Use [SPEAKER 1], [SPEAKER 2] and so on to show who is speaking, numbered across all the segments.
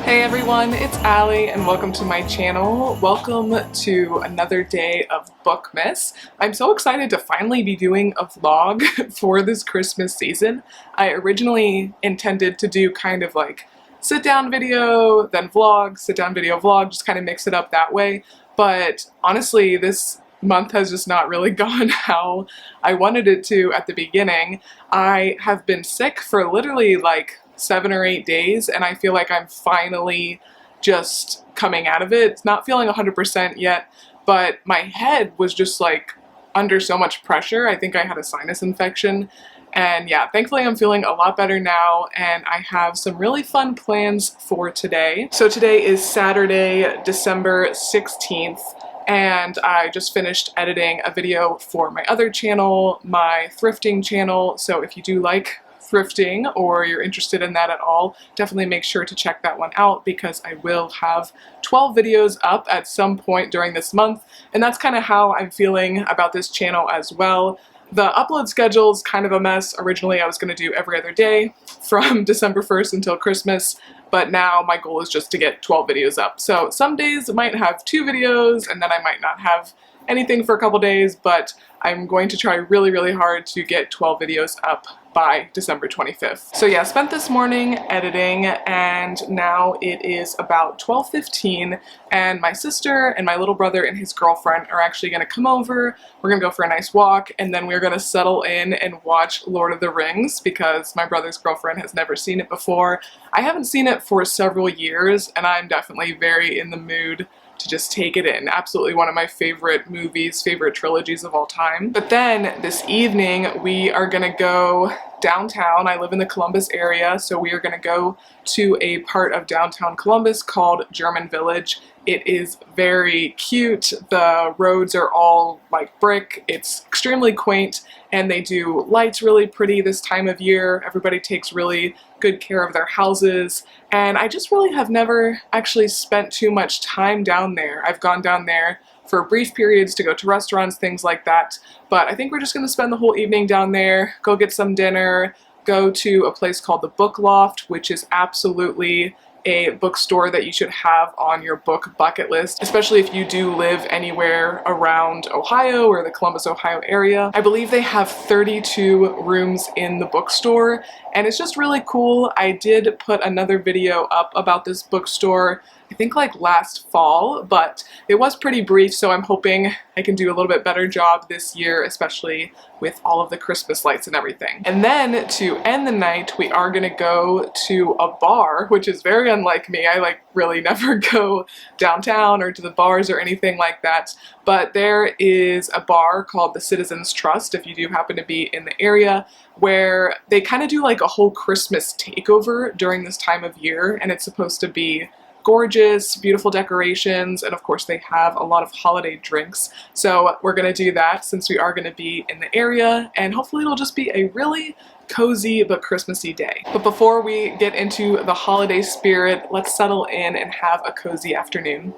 [SPEAKER 1] Hey everyone, it's Allie and welcome to my channel. Welcome to another day of Bookmas. I'm so excited to finally be doing a vlog for this Christmas season. I originally intended to do kind of like sit down video, then vlog, sit down video, vlog, just kind of mix it up that way. But honestly, this month has just not really gone how I wanted it to at the beginning. I have been sick for literally like 7 or 8 days, and I feel like I'm finally just coming out of it. It's not feeling 100% yet, but my head was just like under so much pressure. I think I had a sinus infection. And yeah, thankfully I'm feeling a lot better now, and I have some really fun plans for today. So today is Saturday, December 16th, and I just finished editing a video for my other channel, my thrifting channel. So if you do like thrifting or you're interested in that at all, definitely make sure to check that one out because I will have 12 videos up at some point during this month, and that's kind of how I'm feeling about this channel as well. The upload schedule is kind of a mess. Originally I was going to do every other day from December 1st until Christmas, but now my goal is just to get 12 videos up. So some days I might have 2 videos and then I might not have anything for a couple days, but I'm going to try really hard to get 12 videos up by December 25th. So yeah, spent this morning editing, and now it is about 12:15, and my sister and my little brother and his girlfriend are actually going to come over. We're going to go for a nice walk, and then we're going to settle in and watch Lord of the Rings because my brother's girlfriend has never seen it before. I haven't seen it for several years, and I'm definitely very in the mood to just take it in. Absolutely one of my favorite movies, favorite trilogies of all time. But then this evening we are gonna go downtown. I live in the Columbus area, so we are gonna go to a part of downtown Columbus called German Village. It is very cute. The roads are all like brick. It's extremely quaint, and they do lights really pretty this time of year. Everybody takes really good care of their houses, and I just really have never actually spent too much time down there. I've gone down there for brief periods to go to restaurants, things like that, but I think we're just going to spend the whole evening down there, go get some dinner, go to a place called the Loft, which is absolutely a bookstore that you should have on your book bucket list, especially if you do live anywhere around Ohio or the Columbus, Ohio area. I believe they have 32 rooms in the bookstore, and it's just really cool. I did put another video up about this bookstore, I think like last fall, but it was pretty brief, so I'm hoping I can do a little bit better job this year, especially with all of the Christmas lights and everything. And then to end the night, we are gonna go to a bar, which is very unlike me. I like really never go downtown or to the bars or anything like that, but there is a bar called the Citizens Trust, if you do happen to be in the area, where they kind of do like a whole Christmas takeover during this time of year, and it's supposed to be gorgeous, beautiful decorations, and of course they have a lot of holiday drinks. So we're gonna do that since we are gonna be in the area, and hopefully it'll just be a really cozy but Christmassy day. But before we get into the holiday spirit, let's settle in and have a cozy afternoon.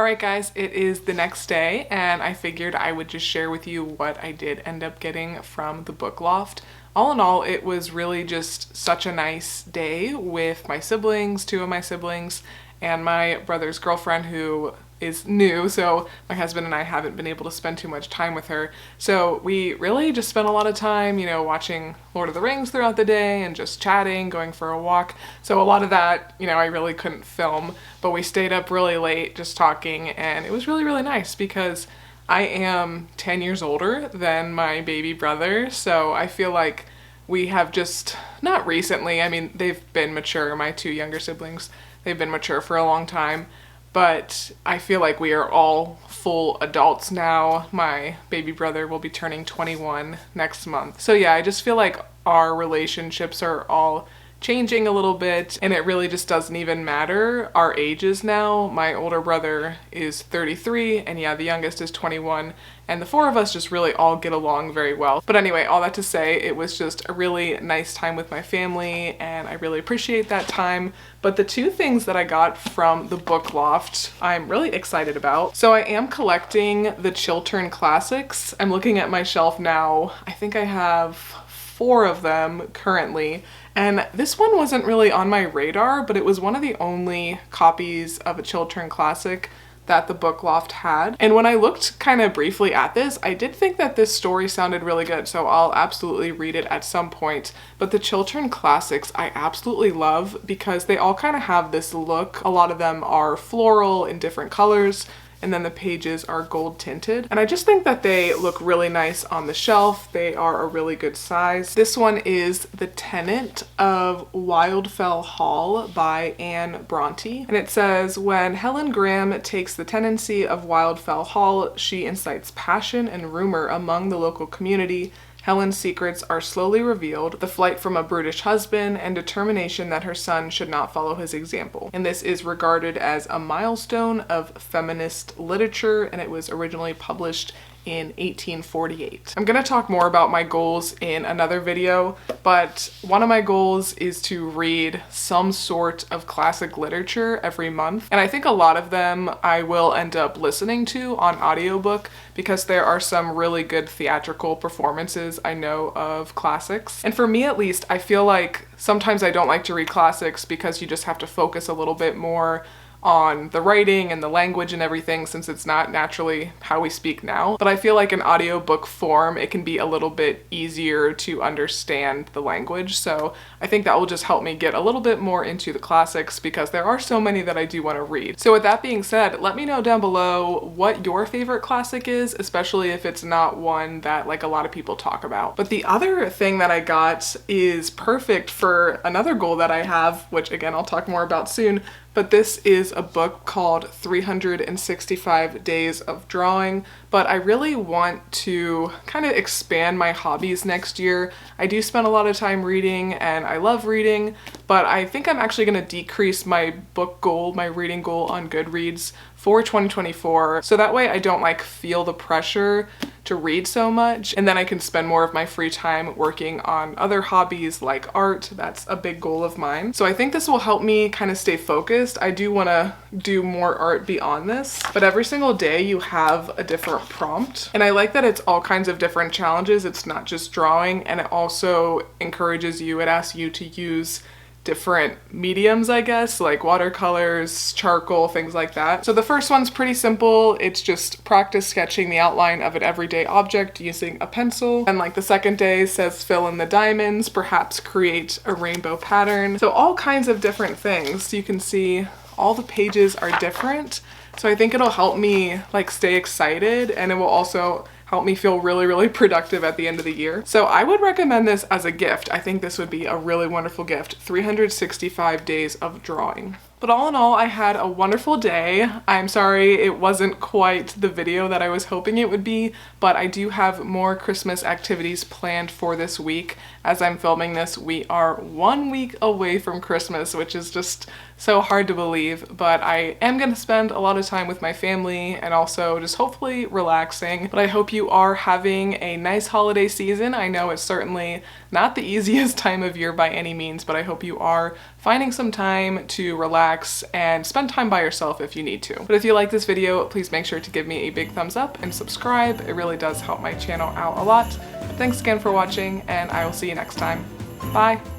[SPEAKER 1] Alright guys, it is the next day and I figured I would just share with you what I did end up getting from the book Loft. All in all, it was really just such a nice day with my siblings, two of my siblings, and my brother's girlfriend who is new, so my husband and I haven't been able to spend too much time with her. So we really just spent a lot of time, watching Lord of the Rings throughout the day and just chatting, going for a walk. So a lot of that, I really couldn't film, but we stayed up really late just talking, and it was really, really nice because I am 10 years older than my baby brother, so I feel like we have just, not recently, they've been mature, my two younger siblings, they've been mature for a long time, but I feel like we are all full adults now. My baby brother will be turning 21 next month. So yeah, I just feel like our relationships are all changing a little bit, and it really just doesn't even matter our ages now. My older brother is 33, and yeah, the youngest is 21, and the four of us just really all get along very well. But anyway, all that to say, it was just a really nice time with my family, and I really appreciate that time. But the two things that I got from the book Loft, I'm really excited about. So I am collecting the Chiltern classics. I'm looking at my shelf now. I think I have 4 of them currently, and this one wasn't really on my radar, but it was one of the only copies of a Chiltern classic that the book Loft had. And when I looked kind of briefly at this, I did think that this story sounded really good, so I'll absolutely read it at some point. But the Chiltern classics I absolutely love because they all kind of have this look. A lot of them are floral in different colors, and then the pages are gold tinted. And I just think that they look really nice on the shelf. They are a really good size. This one is The Tenant of Wildfell Hall by Anne Bronte. And it says, when Helen Graham takes the tenancy of Wildfell Hall, she incites passion and rumor among the local community. Helen's secrets are slowly revealed, the flight from a brutish husband, and determination that her son should not follow his example. And this is regarded as a milestone of feminist literature, and it was originally published in 1848. I'm gonna talk more about my goals in another video, but one of my goals is to read some sort of classic literature every month. And I think a lot of them I will end up listening to on audiobook because there are some really good theatrical performances I know of classics. And for me at least, I feel like sometimes I don't like to read classics because you just have to focus a little bit more on the writing and the language and everything since it's not naturally how we speak now. But I feel like in audiobook form, it can be a little bit easier to understand the language. So I think that will just help me get a little bit more into the classics because there are so many that I do want to read. So with that being said, let me know down below what your favorite classic is, especially if it's not one that like a lot of people talk about. But the other thing that I got is perfect for another goal that I have, which again, I'll talk more about soon. But this is a book called 365 Days of Drawing, but I really want to kind of expand my hobbies next year. I do spend a lot of time reading and I love reading, but I think I'm actually going to decrease my book goal, my reading goal on Goodreads for 2024, so that way I don't like feel the pressure to read so much, and then I can spend more of my free time working on other hobbies like art. That's a big goal of mine. So I think this will help me kind of stay focused. I do want to do more art beyond this, but every single day you have a different prompt, and I like that it's all kinds of different challenges. It's not just drawing, and it also encourages you, it asks you to use different mediums, I guess, like watercolors, charcoal, things like that. So the first one's pretty simple. It's just practice sketching the outline of an everyday object using a pencil. And like the second day says fill in the diamonds, perhaps create a rainbow pattern. So all kinds of different things. You can see all the pages are different. So I think it'll help me like stay excited, and it will also help me feel really, really productive at the end of the year. So I would recommend this as a gift. I think this would be a really wonderful gift. 365 Days of Drawing. But all in all, I had a wonderful day. I'm sorry it wasn't quite the video that I was hoping it would be, but I do have more Christmas activities planned for this week. As I'm filming this, we are 1 week away from Christmas, which is just so hard to believe, but I am gonna spend a lot of time with my family and also just hopefully relaxing. But I hope you are having a nice holiday season. I know it's certainly not the easiest time of year by any means, but I hope you are finding some time to relax relax, and spend time by yourself if you need to. But if you like this video, please make sure to give me a big thumbs up and subscribe. It really does help my channel out a lot. But thanks again for watching, and I will see you next time. Bye!